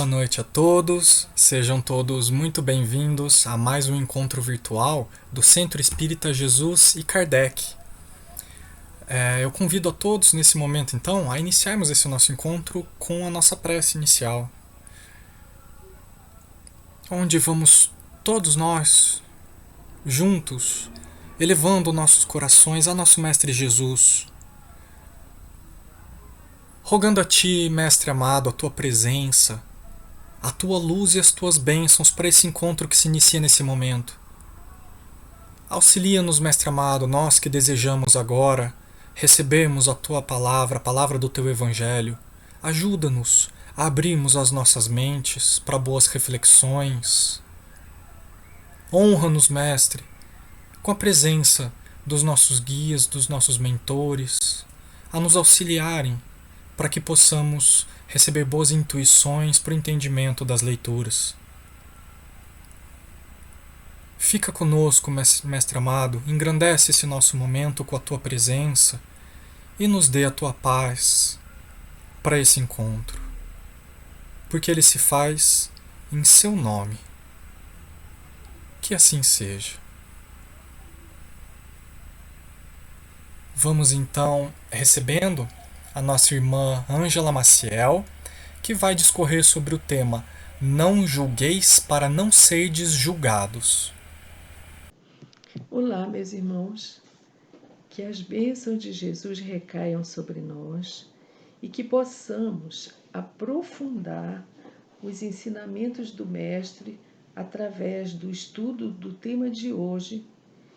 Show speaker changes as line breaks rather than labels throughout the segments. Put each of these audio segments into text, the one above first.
Boa noite a todos, sejam todos muito bem-vindos a mais um encontro virtual do Centro Espírita Jesus e Kardec. Eu convido a todos nesse momento então a iniciarmos esse nosso encontro com a nossa prece inicial, onde vamos todos nós juntos elevando nossos corações a nosso Mestre Jesus, rogando a Ti, Mestre amado, a Tua presença, a Tua luz e as Tuas bênçãos para esse encontro que se inicia nesse momento. Auxilia-nos, Mestre amado, nós que desejamos agora recebermos a Tua palavra, a palavra do Teu Evangelho. Ajuda-nos a abrirmos as nossas mentes para boas reflexões. Honra-nos, Mestre, com a presença dos nossos guias, dos nossos mentores, a nos auxiliarem para que possamos receber boas intuições para o entendimento das leituras. Fica conosco, Mestre amado, engrandece esse nosso momento com a Tua presença e nos dê a Tua paz para esse encontro, porque ele se faz em Seu nome. Que assim seja. Vamos então recebendo a nossa irmã Ângela Maciel, que vai discorrer sobre o tema Não julgueis para não serdes julgados.
Olá, meus irmãos, que as bênçãos de Jesus recaiam sobre nós e que possamos aprofundar os ensinamentos do Mestre através do estudo do tema de hoje,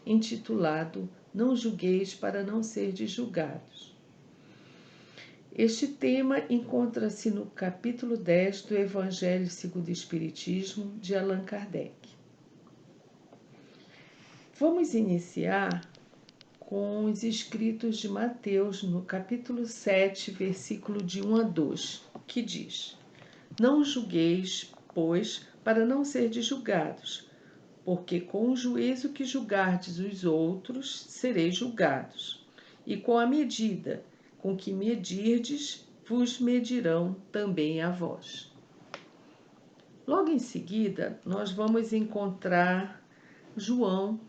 intitulado Não julgueis para não serdes julgados. Este tema encontra-se no capítulo 10 do Evangelho segundo o Espiritismo, de Allan Kardec. Vamos iniciar com os escritos de Mateus, no capítulo 7, versículo de 1 a 2, que diz: Não julgueis, pois, para não serdes julgados, porque com o juízo que julgardes os outros, sereis julgados, e com a medida com que medirdes, vos medirão também a vós. Logo em seguida, nós vamos encontrar João,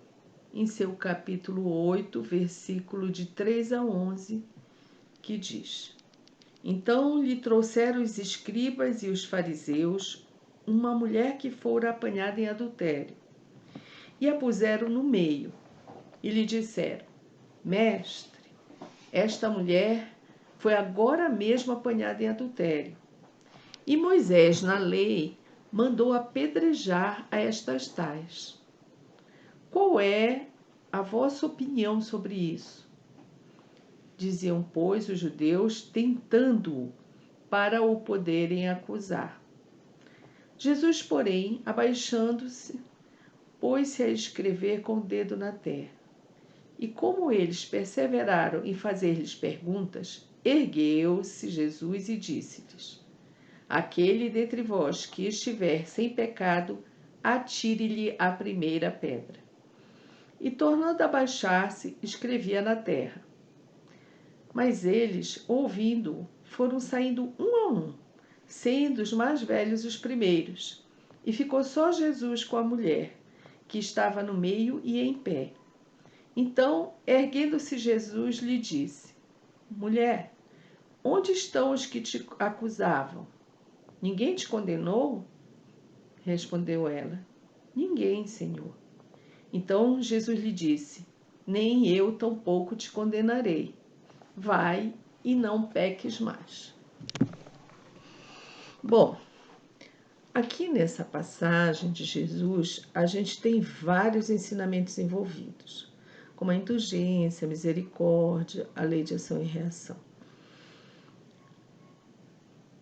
em seu capítulo 8, versículo de 3 a 11, que diz: Então lhe trouxeram os escribas e os fariseus uma mulher que fora apanhada em adultério, e a puseram no meio, e lhe disseram: Mestre, esta mulher foi agora mesmo apanhada em adultério, e Moisés, na lei, mandou apedrejar a estas tais. Qual é a vossa opinião sobre isso? Diziam, pois, os judeus, tentando-o, para o poderem acusar. Jesus, porém, abaixando-se, pôs-se a escrever com o dedo na terra. E como eles perseveraram em fazer-lhes perguntas, ergueu-se Jesus e disse-lhes: Aquele dentre vós que estiver sem pecado, atire-lhe a primeira pedra. E, tornando a baixar-se, escrevia na terra. Mas eles, ouvindo-o, foram saindo um a um, sendo os mais velhos os primeiros. E ficou só Jesus com a mulher, que estava no meio e em pé. Então, erguendo-se Jesus, lhe disse: Mulher, onde estão os que te acusavam? Ninguém te condenou? Respondeu ela: Ninguém, Senhor. Então Jesus lhe disse: Nem eu tampouco te condenarei. Vai e não peques mais. Bom, aqui nessa passagem de Jesus, a gente tem vários ensinamentos envolvidos, como a indulgência, a misericórdia, a lei de ação e reação.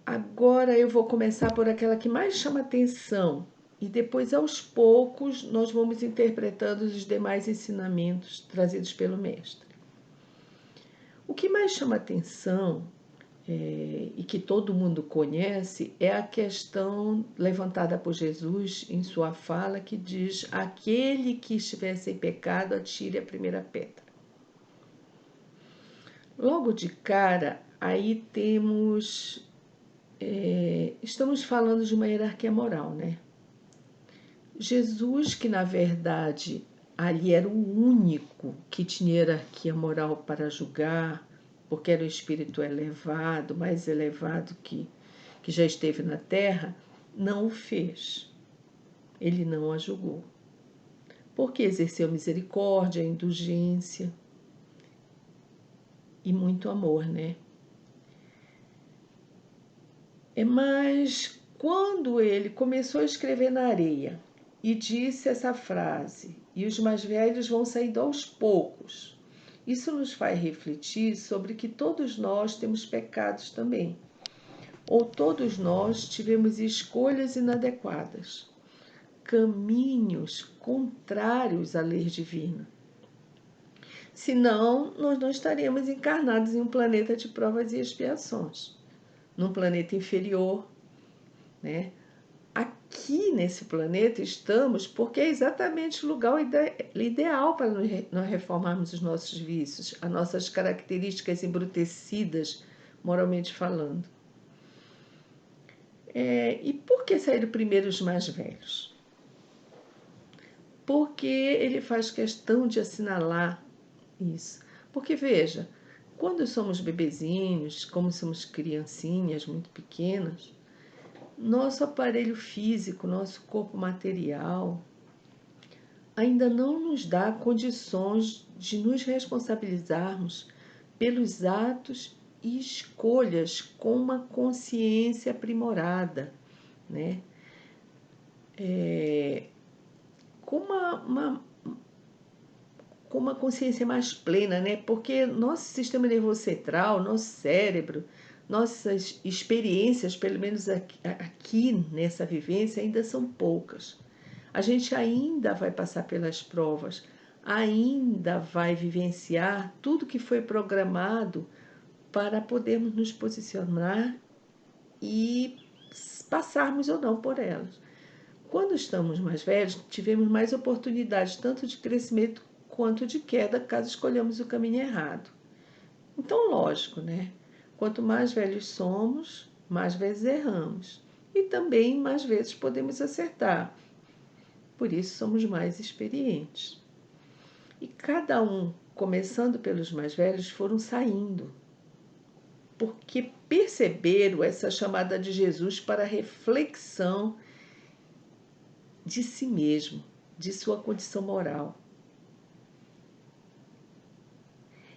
Agora eu vou começar por aquela que mais chama atenção e depois, aos poucos, nós vamos interpretando os demais ensinamentos trazidos pelo Mestre. O que mais chama atenção e que todo mundo conhece é a questão levantada por Jesus em sua fala, que diz: aquele que estiver sem pecado, atire a primeira pedra. Logo de cara, aí temos estamos falando de uma hierarquia moral, né? Jesus, que na verdade ali era o único que tinha hierarquia moral para julgar, porque era o espírito elevado, mais elevado que já esteve na terra, não o fez. Ele não a julgou. Porque exerceu misericórdia, indulgência e muito amor, né? Mas quando ele começou a escrever na areia e disse essa frase, e os mais velhos vão saindo aos poucos, isso nos faz refletir sobre que todos nós temos pecados também, ou todos nós tivemos escolhas inadequadas, caminhos contrários à lei divina. Senão, nós não estaríamos encarnados em um planeta de provas e expiações, num planeta inferior, né? Aqui nesse planeta estamos porque é exatamente o lugar ideal para nós reformarmos os nossos vícios, as nossas características embrutecidas, moralmente falando. E por que saíram primeiro os mais velhos? Porque ele faz questão de assinalar isso. Porque, veja, quando somos bebezinhos, como somos criancinhas muito pequenas, nosso aparelho físico, nosso corpo material, ainda não nos dá condições de nos responsabilizarmos pelos atos e escolhas com uma consciência aprimorada, né? Com uma consciência mais plena, né? Porque nosso sistema nervoso central, nosso cérebro, nossas experiências, pelo menos aqui nessa vivência, ainda são poucas. A gente ainda vai passar pelas provas, ainda vai vivenciar tudo que foi programado para podermos nos posicionar e passarmos ou não por elas. Quando estamos mais velhos, tivemos mais oportunidades tanto de crescimento quanto de queda, caso escolhamos o caminho errado. Então, lógico, né? Quanto mais velhos somos, mais vezes erramos. E também mais vezes podemos acertar. Por isso somos mais experientes. E cada um, começando pelos mais velhos, foram saindo, porque perceberam essa chamada de Jesus para reflexão de si mesmo, de sua condição moral.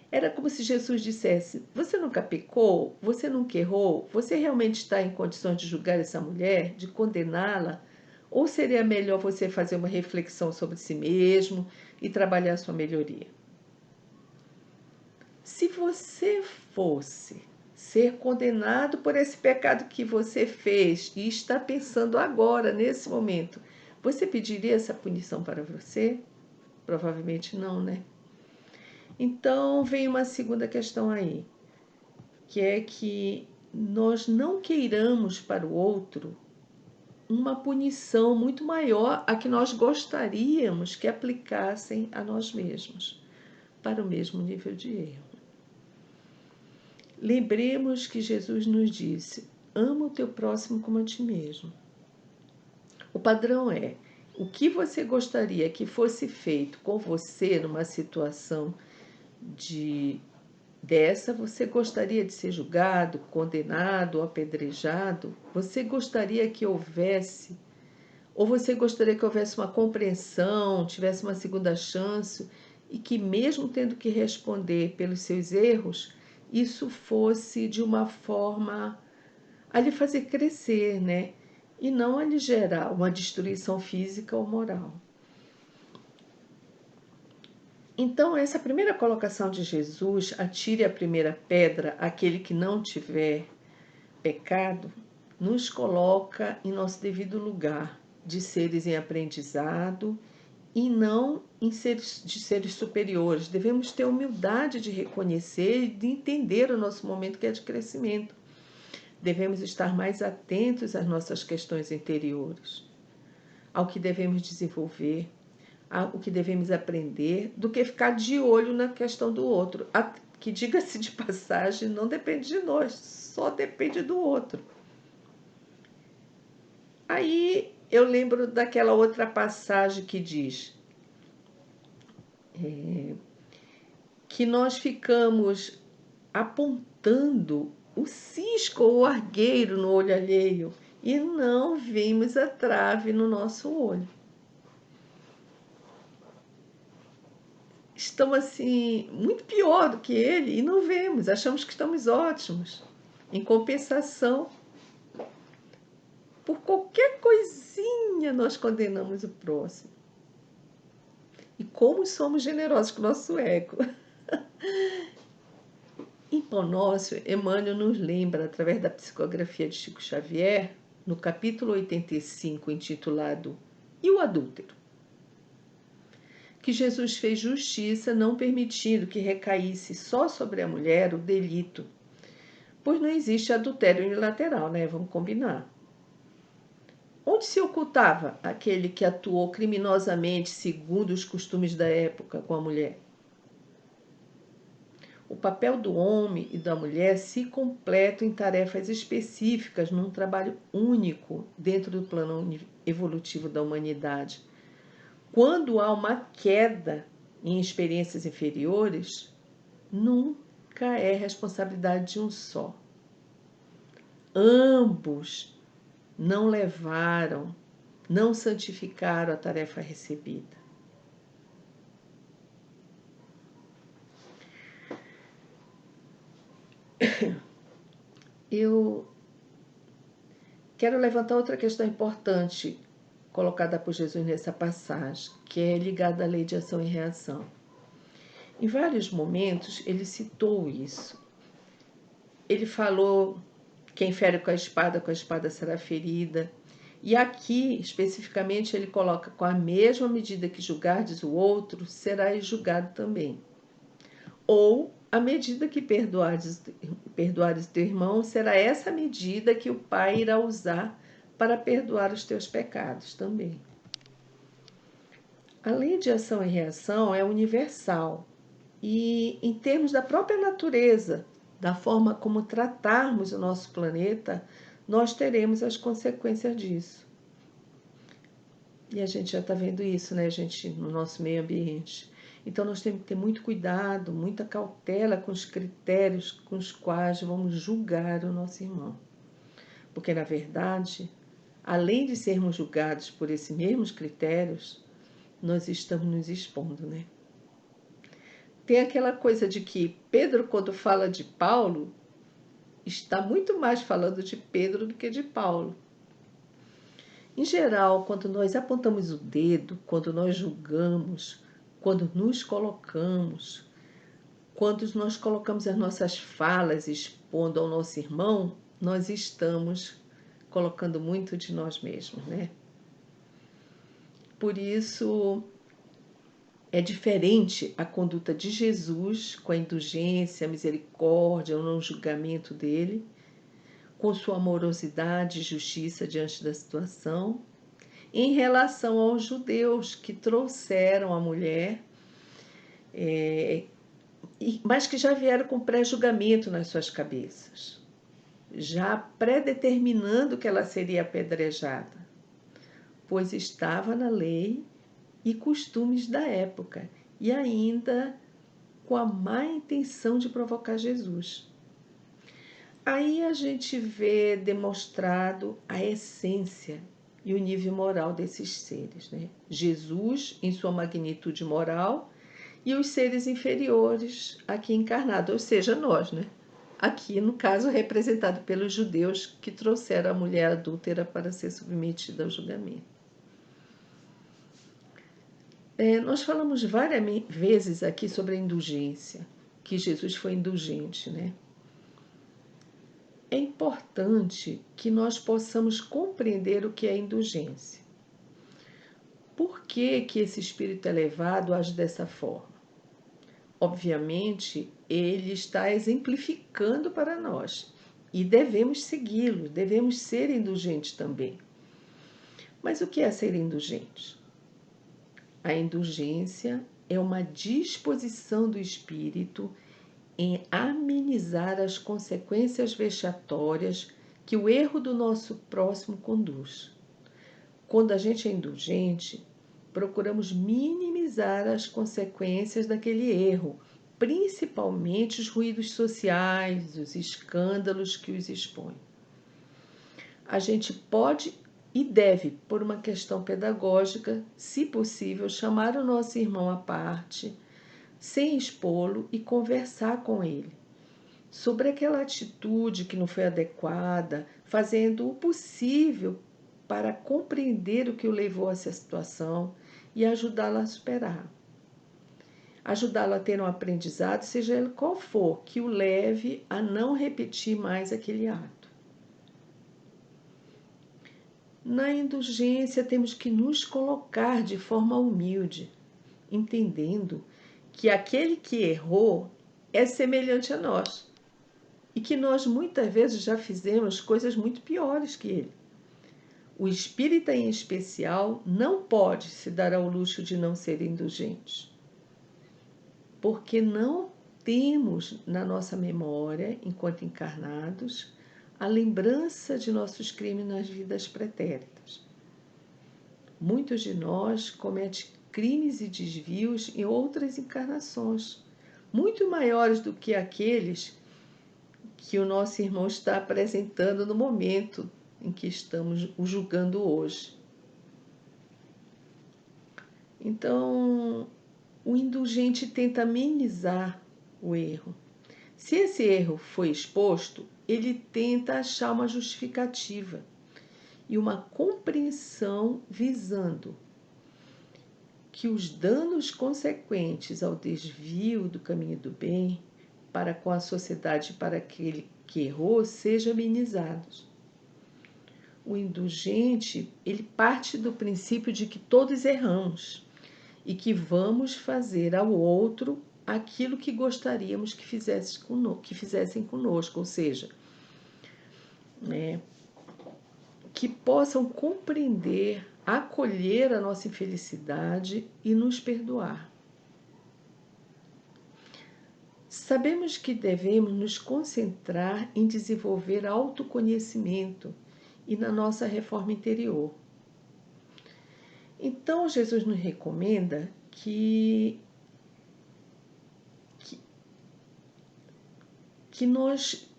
Era como se Jesus dissesse: você nunca pecou? Você nunca errou? Você realmente está em condições de julgar essa mulher, de condená-la? Ou seria melhor você fazer uma reflexão sobre si mesmo e trabalhar a sua melhoria? Se você fosse ser condenado por esse pecado que você fez e está pensando agora, nesse momento, você pediria essa punição para você? Provavelmente não, né? Então, vem uma segunda questão aí, que é que nós não queiramos para o outro uma punição muito maior a que nós gostaríamos que aplicassem a nós mesmos, para o mesmo nível de erro. Lembremos que Jesus nos disse: ama o teu próximo como a ti mesmo. O padrão é: o que você gostaria que fosse feito com você numa situação dessa, você gostaria de ser julgado, condenado, apedrejado? Você gostaria que houvesse, ou você gostaria que houvesse uma compreensão, tivesse uma segunda chance e que mesmo tendo que responder pelos seus erros, isso fosse de uma forma a lhe fazer crescer, né? E não a lhe gerar uma destruição física ou moral. Então, essa primeira colocação de Jesus, atire a primeira pedra aquele que não tiver pecado, nos coloca em nosso devido lugar de seres em aprendizado e não de seres superiores. Devemos ter humildade de reconhecer e de entender o nosso momento que é de crescimento. Devemos estar mais atentos às nossas questões interiores, ao que devemos desenvolver, o que devemos aprender, do que ficar de olho na questão do outro, que, diga-se de passagem, não depende de nós, só depende do outro. Aí eu lembro daquela outra passagem que diz que nós ficamos apontando o cisco ou o argueiro no olho alheio e não vimos a trave no nosso olho. Estamos assim, muito pior do que ele e não vemos, achamos que estamos ótimos. Em compensação, por qualquer coisinha nós condenamos o próximo. E como somos generosos com o nosso ego. Em Pão Nosso, Emmanuel nos lembra, através da psicografia de Chico Xavier, no capítulo 85, intitulado E o Adúltero? Que Jesus fez justiça não permitindo que recaísse só sobre a mulher o delito, pois não existe adultério unilateral, né? Vamos combinar. Onde se ocultava aquele que atuou criminosamente segundo os costumes da época com a mulher? O papel do homem e da mulher se completam em tarefas específicas num trabalho único dentro do plano evolutivo da humanidade. Quando há uma queda em experiências inferiores, nunca é responsabilidade de um só. Ambos não levaram, não santificaram a tarefa recebida. Eu quero levantar outra questão importante colocada por Jesus nessa passagem, que é ligada à lei de ação e reação. Em vários momentos ele citou isso. Ele falou: quem fere com a espada será ferida. E aqui, especificamente, ele coloca: com a mesma medida que julgardes o outro, serás julgado também. Ou, a medida que perdoares teu irmão, será essa medida que o Pai irá usar para perdoar os teus pecados também. A lei de ação e reação é universal e, em termos da própria natureza, da forma como tratarmos o nosso planeta, nós teremos as consequências disso. E a gente já está vendo isso, né, gente, no nosso meio ambiente. Então, nós temos que ter muito cuidado, muita cautela com os critérios com os quais vamos julgar o nosso irmão. Porque, na verdade, além de sermos julgados por esses mesmos critérios, nós estamos nos expondo, né? Tem aquela coisa de que Pedro, quando fala de Paulo, está muito mais falando de Pedro do que de Paulo. Em geral, quando nós apontamos o dedo, quando nós julgamos, quando nos colocamos, quando nós colocamos as nossas falas expondo ao nosso irmão, nós estamos colocando muito de nós mesmos, né? Por isso, é diferente a conduta de Jesus com a indulgência, a misericórdia, o não julgamento dele, com sua amorosidade e justiça diante da situação, em relação aos judeus que trouxeram a mulher, mas que já vieram com pré-julgamento nas suas cabeças, já predeterminando que ela seria apedrejada, pois estava na lei e costumes da época, e ainda com a má intenção de provocar Jesus. Aí a gente vê demonstrado a essência e o nível moral desses seres, né? Jesus em sua magnitude moral e os seres inferiores aqui encarnados, ou seja, nós, né? Aqui, no caso, representado pelos judeus que trouxeram a mulher adúltera para ser submetida ao julgamento. Nós falamos várias vezes aqui sobre a indulgência, que Jesus foi indulgente, né? É importante que nós possamos compreender o que é indulgência. Por que que esse espírito elevado age dessa forma? Obviamente, ele está exemplificando para nós e devemos segui-lo, devemos ser indulgentes também. Mas o que é ser indulgente? A indulgência é uma disposição do espírito em amenizar as consequências vexatórias que o erro do nosso próximo conduz. Quando a gente é indulgente, procuramos minimizar as consequências daquele erro, principalmente os ruídos sociais, os escândalos que os expõem. A gente pode e deve, por uma questão pedagógica, se possível, chamar o nosso irmão à parte, sem expô-lo, e conversar com ele sobre aquela atitude que não foi adequada, fazendo o possível para compreender o que o levou a essa situação e ajudá-lo a superar. Ajudá-lo a ter um aprendizado, seja ele qual for, que o leve a não repetir mais aquele ato. Na indulgência, temos que nos colocar de forma humilde, entendendo que aquele que errou é semelhante a nós e que nós muitas vezes já fizemos coisas muito piores que ele. O espírita, em especial, não pode se dar ao luxo de não ser indulgente, porque não temos na nossa memória, enquanto encarnados, a lembrança de nossos crimes nas vidas pretéritas. Muitos de nós cometem crimes e desvios em outras encarnações, muito maiores do que aqueles que o nosso irmão está apresentando no momento em que estamos o julgando hoje. Então, o indulgente tenta amenizar o erro. Se esse erro foi exposto, ele tenta achar uma justificativa e uma compreensão visando que os danos consequentes ao desvio do caminho do bem para com a sociedade, para aquele que errou, sejam amenizados. O indulgente, ele parte do princípio de que todos erramos e que vamos fazer ao outro aquilo que gostaríamos que fizessem conosco, ou seja, que possam compreender, acolher a nossa infelicidade e nos perdoar. Sabemos que devemos nos concentrar em desenvolver autoconhecimento e na nossa reforma interior. Então, Jesus nos recomenda que nós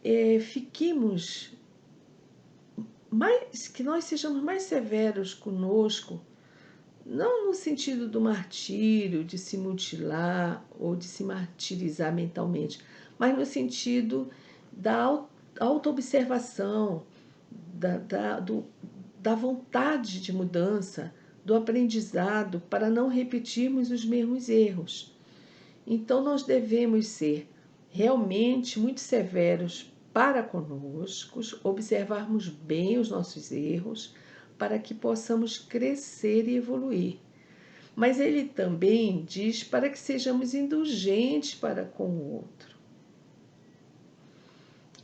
fiquemos que nós sejamos mais severos conosco, não no sentido do martírio, de se mutilar ou de se martirizar mentalmente, mas no sentido da autoobservação, da vontade de mudança, do aprendizado, para não repetirmos os mesmos erros. Então, nós devemos ser realmente muito severos para conosco, observarmos bem os nossos erros, para que possamos crescer e evoluir. Mas ele também diz para que sejamos indulgentes para com o outro.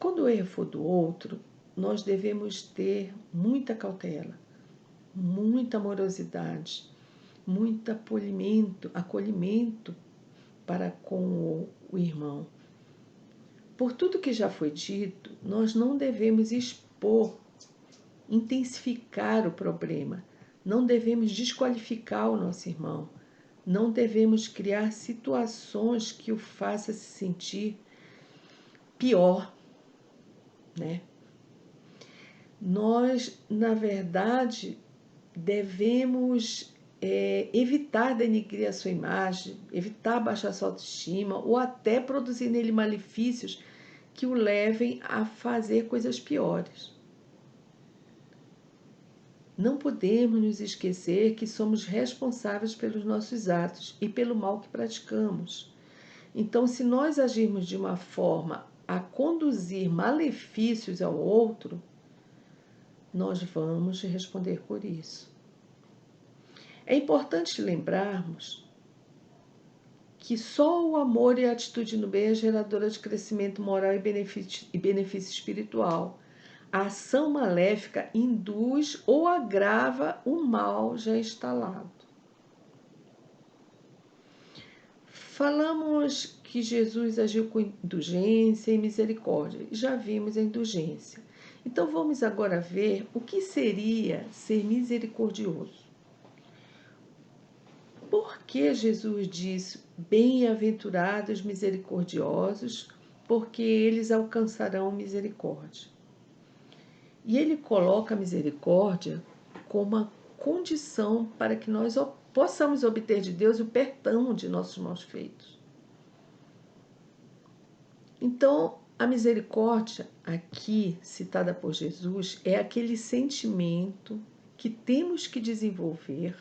Quando o erro for do outro, nós devemos ter muita cautela, muita amorosidade, muito acolhimento para com o irmão. Por tudo que já foi dito, nós não devemos intensificar o problema, não devemos desqualificar o nosso irmão, não devemos criar situações que o façam se sentir pior, né? Nós, na verdade, devemos evitar denigrir a sua imagem, evitar baixar sua autoestima ou até produzir nele malefícios que o levem a fazer coisas piores. Não podemos nos esquecer que somos responsáveis pelos nossos atos e pelo mal que praticamos. Então, se nós agirmos de uma forma a conduzir malefícios ao outro, nós vamos responder por isso. É importante lembrarmos que só o amor e a atitude no bem é geradora de crescimento moral e benefício espiritual. A ação maléfica induz ou agrava o mal já instalado. Falamos que Jesus agiu com indulgência e misericórdia. Já vimos a indulgência. Então vamos agora ver o que seria ser misericordioso. Por que Jesus disse: bem-aventurados misericordiosos, porque eles alcançarão misericórdia? E ele coloca a misericórdia como uma condição para que nós possamos obter de Deus o perdão de nossos maus feitos. Então, a misericórdia, aqui citada por Jesus, é aquele sentimento que temos que desenvolver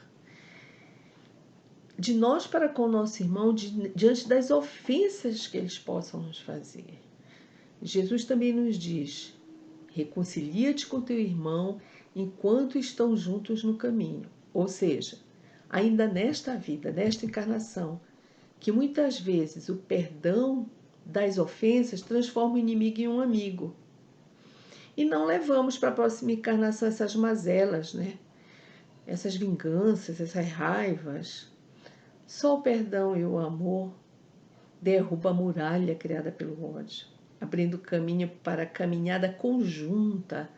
de nós para com o nosso irmão diante das ofensas que eles possam nos fazer. Jesus também nos diz: reconcilia-te com teu irmão enquanto estão juntos no caminho. Ou seja, ainda nesta vida, nesta encarnação, que muitas vezes o perdão das ofensas transforma o inimigo em um amigo. E não levamos para a próxima encarnação essas mazelas, né? Essas vinganças, essas raivas. Só o perdão e o amor derruba a muralha criada pelo ódio, abrindo caminho para a caminhada conjunta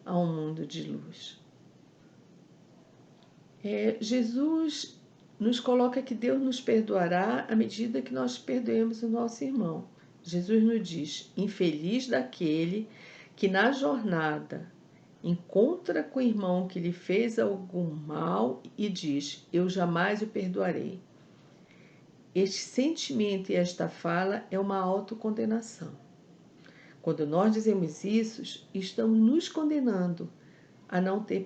a um mundo de luz. Jesus nos coloca que Deus nos perdoará à medida que nós perdoemos o nosso irmão. Jesus nos diz: infeliz daquele que na jornada encontra com o irmão que lhe fez algum mal e diz: eu jamais o perdoarei. Este sentimento e esta fala é uma autocondenação. Quando nós dizemos isso, estamos nos condenando a não ter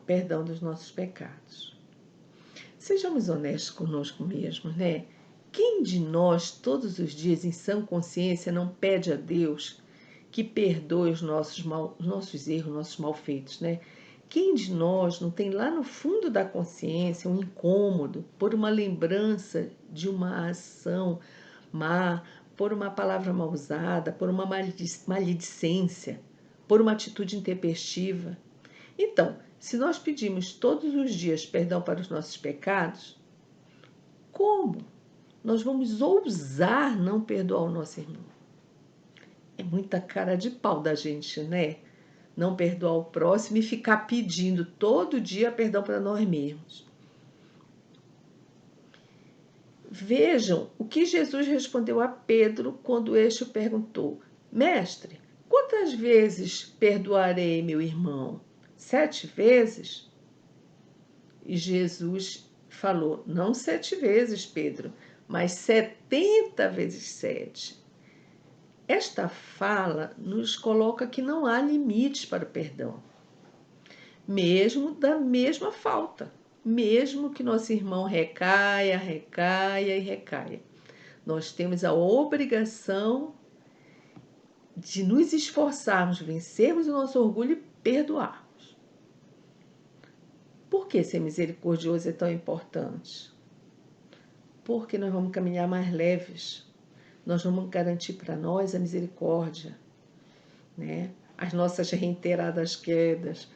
perdão dos nossos pecados. Sejamos honestos conosco mesmos, né? Quem de nós, todos os dias, em sã consciência, não pede a Deus que perdoe os nossos erros, nossos malfeitos, né? Quem de nós não tem lá no fundo da consciência um incômodo por uma lembrança de uma ação má, por uma palavra mal usada, por uma maledicência, por uma atitude intempestiva? Então, se nós pedimos todos os dias perdão para os nossos pecados, como nós vamos ousar não perdoar o nosso irmão? É muita cara de pau da gente, né? Não perdoar o próximo e ficar pedindo todo dia perdão para nós mesmos. Vejam o que Jesus respondeu a Pedro quando este o perguntou: Mestre, quantas vezes perdoarei meu irmão? 7 vezes? E Jesus falou: não 7 vezes, Pedro, mas 70 vezes 7. Esta fala nos coloca que não há limites para o perdão, mesmo da mesma falta, mesmo que nosso irmão recaia e recaia. Nós temos a obrigação de nos esforçarmos, vencermos o nosso orgulho e perdoarmos. Por que ser misericordioso é tão importante? Porque nós vamos caminhar mais leves. Nós vamos garantir para nós a misericórdia, né? As nossas reiteradas quedas.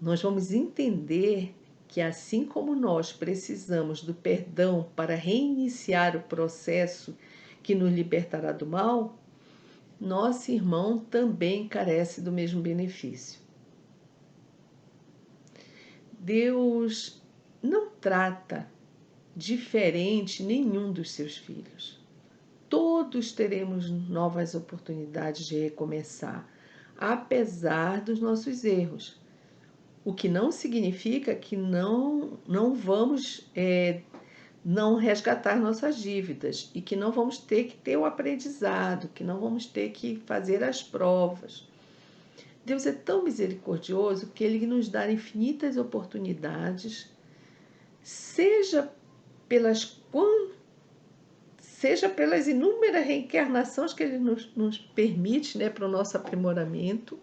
Nós vamos entender que assim como nós precisamos do perdão para reiniciar o processo que nos libertará do mal, nosso irmão também carece do mesmo benefício. Deus não trata diferente nenhum dos seus filhos. Todos teremos novas oportunidades de recomeçar, apesar dos nossos erros. O que não significa que não vamos não resgatar nossas dívidas e que não vamos ter que ter o aprendizado, que não vamos ter que fazer as provas. Deus é tão misericordioso que Ele nos dá infinitas oportunidades, seja pelas inúmeras reencarnações que Ele nos permite, né, para o nosso aprimoramento,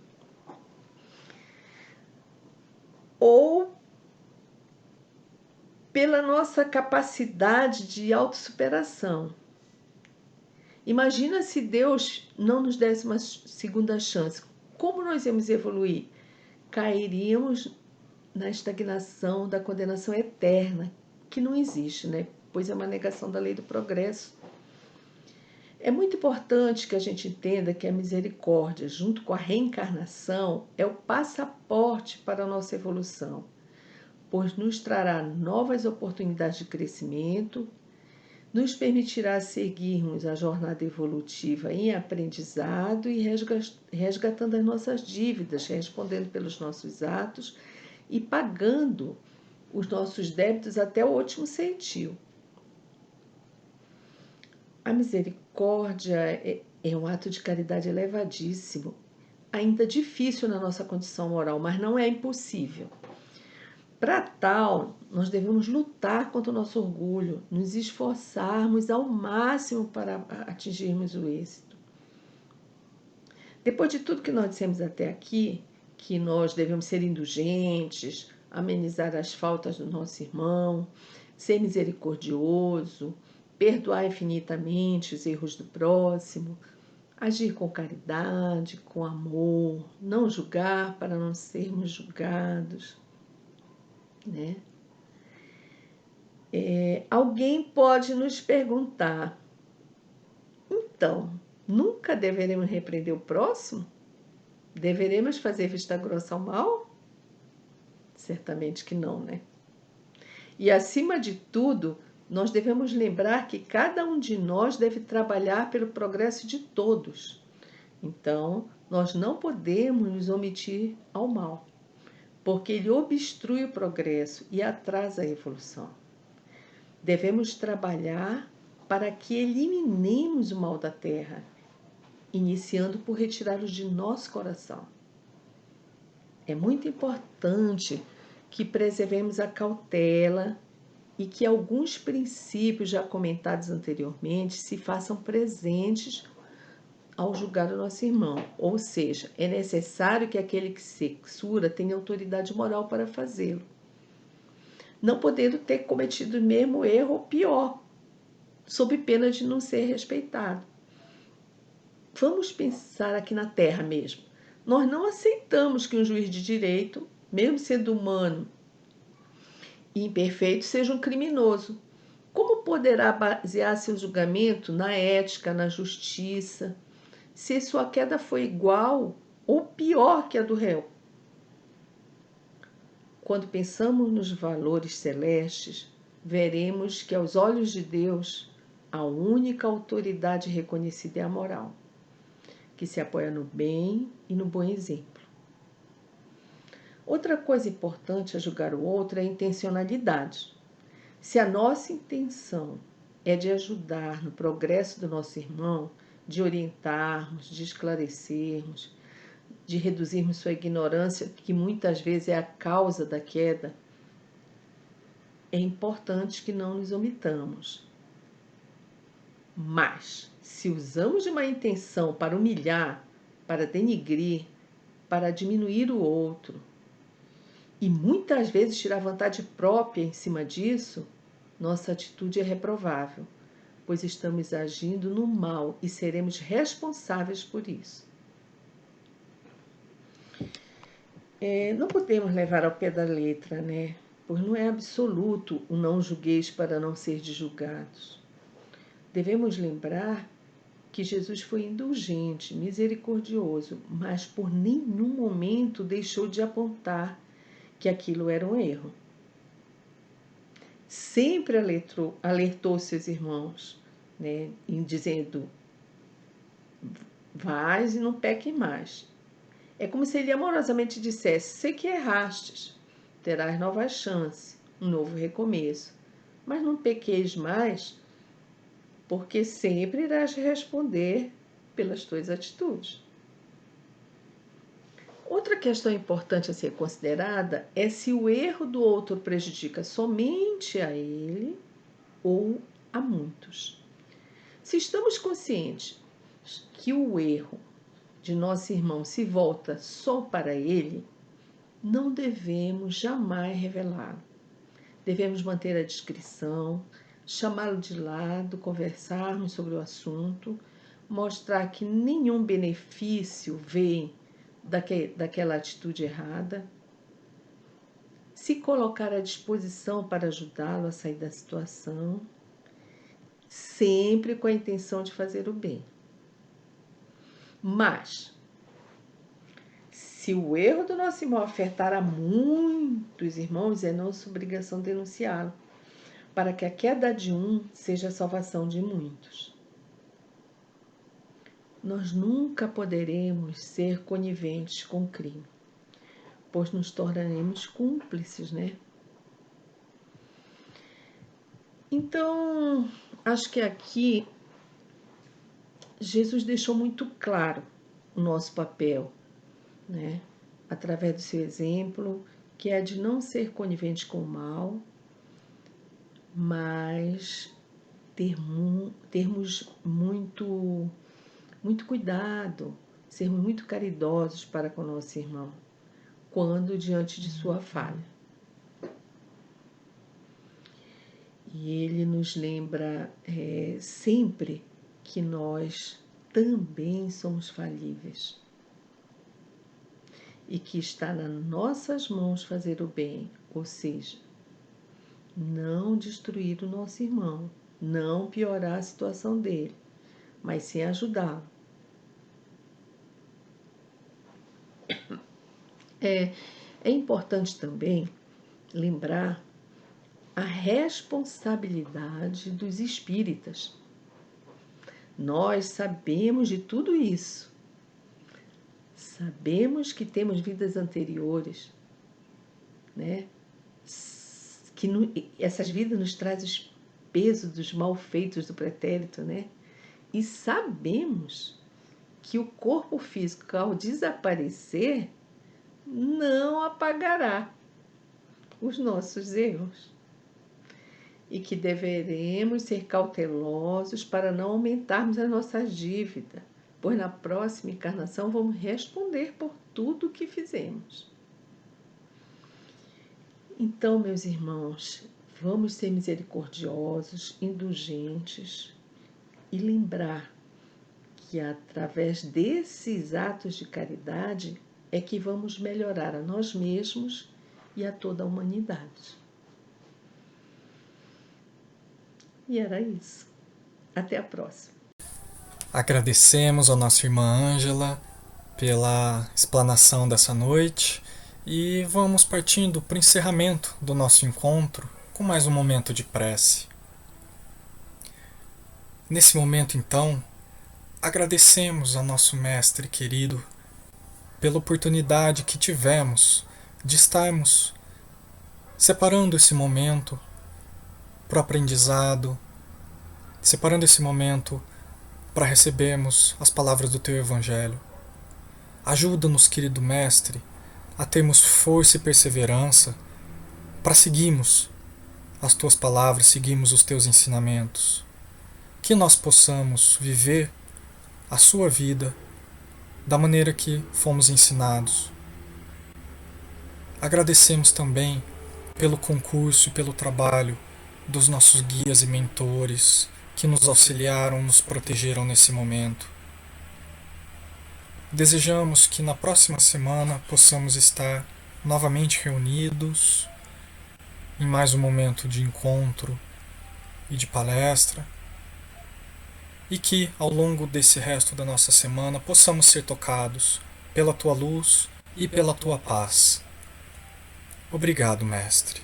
ou pela nossa capacidade de autossuperação. Imagina se Deus não nos desse uma segunda chance. Como nós íamos evoluir? Cairíamos na estagnação da condenação eterna, que não existe, né? Pois é uma negação da lei do progresso. É muito importante que a gente entenda que a misericórdia, junto com a reencarnação, é o passaporte para a nossa evolução, pois nos trará novas oportunidades de crescimento, nos permitirá seguirmos a jornada evolutiva em aprendizado e resgatando as nossas dívidas, respondendo pelos nossos atos e pagando os nossos débitos até o último centio. A misericórdia é um ato de caridade elevadíssimo, ainda difícil na nossa condição moral, mas não é impossível. Para tal, nós devemos lutar contra o nosso orgulho, nos esforçarmos ao máximo para atingirmos o êxito. Depois de tudo que nós dissemos até aqui, que nós devemos ser indulgentes, amenizar as faltas do nosso irmão, ser misericordioso, perdoar infinitamente os erros do próximo, agir com caridade, com amor, não julgar para não sermos julgados, né? Alguém pode nos perguntar, então, nunca deveremos repreender o próximo? Deveremos fazer vista grossa ao mal? Certamente que não, né? E acima de tudo, nós devemos lembrar que cada um de nós deve trabalhar pelo progresso de todos. Então, nós não podemos nos omitir ao mal, porque ele obstrui o progresso e atrasa a evolução. Devemos trabalhar para que eliminemos o mal da terra, iniciando por retirá-lo de nosso coração. É muito importante que preservemos a cautela e que alguns princípios já comentados anteriormente se façam presentes ao julgar o nosso irmão. Ou seja, é necessário que aquele que censura tenha autoridade moral para fazê-lo, não podendo ter cometido o mesmo erro ou pior, sob pena de não ser respeitado. Vamos pensar aqui na Terra mesmo. Nós não aceitamos que um juiz de direito, mesmo sendo humano e imperfeito, seja um criminoso. Como poderá basear seu julgamento na ética, na justiça, se sua queda foi igual ou pior que a do réu? Quando pensamos nos valores celestes, veremos que aos olhos de Deus, a única autoridade reconhecida é a moral, que se apoia no bem e no bom exemplo. Outra coisa importante a julgar o outro é a intencionalidade. Se a nossa intenção é de ajudar no progresso do nosso irmão, de orientarmos, de esclarecermos, de reduzirmos sua ignorância, que muitas vezes é a causa da queda, é importante que não nos omitamos. Mas, se usamos de uma intenção para humilhar, para denigrir, para diminuir o outro, e muitas vezes tirar vantagem própria em cima disso, nossa atitude é reprovável, pois estamos agindo no mal e seremos responsáveis por isso. Não podemos levar ao pé da letra, né? Pois não é absoluto o não julgueis para não ser julgados. Devemos lembrar que Jesus foi indulgente, misericordioso, mas por nenhum momento deixou de apontar que aquilo era um erro. Sempre alertou seus irmãos, né, dizendo, vais e não peque mais. É como se ele amorosamente dissesse, sei que errastes, terás nova chance, um novo recomeço, mas não pequeis mais, porque sempre irás responder pelas tuas atitudes. Outra questão importante a ser considerada é se o erro do outro prejudica somente a ele ou a muitos. Se estamos conscientes que o erro de nosso irmão se volta só para ele, não devemos jamais revelá-lo. Devemos manter a discrição, chamá-lo de lado, conversarmos sobre o assunto, mostrar que nenhum benefício vem daquela atitude errada, se colocar à disposição para ajudá-lo a sair da situação, sempre com a intenção de fazer o bem. Mas, se o erro do nosso irmão afetar a muitos irmãos, é nossa obrigação denunciá-lo, para que a queda de um seja a salvação de muitos. Nós nunca poderemos ser coniventes com o crime, pois nos tornaremos cúmplices, né? Então, acho que aqui Jesus deixou muito claro o nosso papel, né? Através do seu exemplo, que é de não ser conivente com o mal, mas termos muito cuidado, sermos muito caridosos para com o nosso irmão, quando diante de sua falha. E ele nos lembra sempre que nós também somos falíveis e que está nas nossas mãos fazer o bem, ou seja, não destruir o nosso irmão, não piorar a situação dele, mas sim ajudá-lo. É importante também lembrar a responsabilidade dos espíritas. Nós sabemos de tudo isso. Sabemos que temos vidas anteriores, né? Essas vidas nos trazem os pesos dos malfeitos do pretérito, né? E sabemos que o corpo físico, ao desaparecer, não apagará os nossos erros. E que deveremos ser cautelosos para não aumentarmos a nossa dívida, pois na próxima encarnação vamos responder por tudo o que fizemos. Então, meus irmãos, vamos ser misericordiosos, indulgentes e lembrar que através desses atos de caridade é que vamos melhorar a nós mesmos e a toda a humanidade. E era isso. Até a próxima.
Agradecemos ao nossa irmã Ângela pela explanação dessa noite e vamos partindo para o encerramento do nosso encontro com mais um momento de prece. Nesse momento, então, agradecemos ao nosso Mestre querido pela oportunidade que tivemos de estarmos separando esse momento para o aprendizado, separando esse momento para recebermos as palavras do Teu Evangelho. Ajuda-nos, querido Mestre, a termos força e perseverança para seguirmos as Tuas palavras, seguirmos os Teus ensinamentos. Que nós possamos viver a Sua vida da maneira que fomos ensinados. Agradecemos também pelo concurso e pelo trabalho dos nossos guias e mentores que nos auxiliaram, nos protegeram nesse momento. Desejamos que na próxima semana possamos estar novamente reunidos em mais um momento de encontro e de palestra, e que ao longo desse resto da nossa semana possamos ser tocados pela Tua luz e pela Tua paz. Obrigado, Mestre.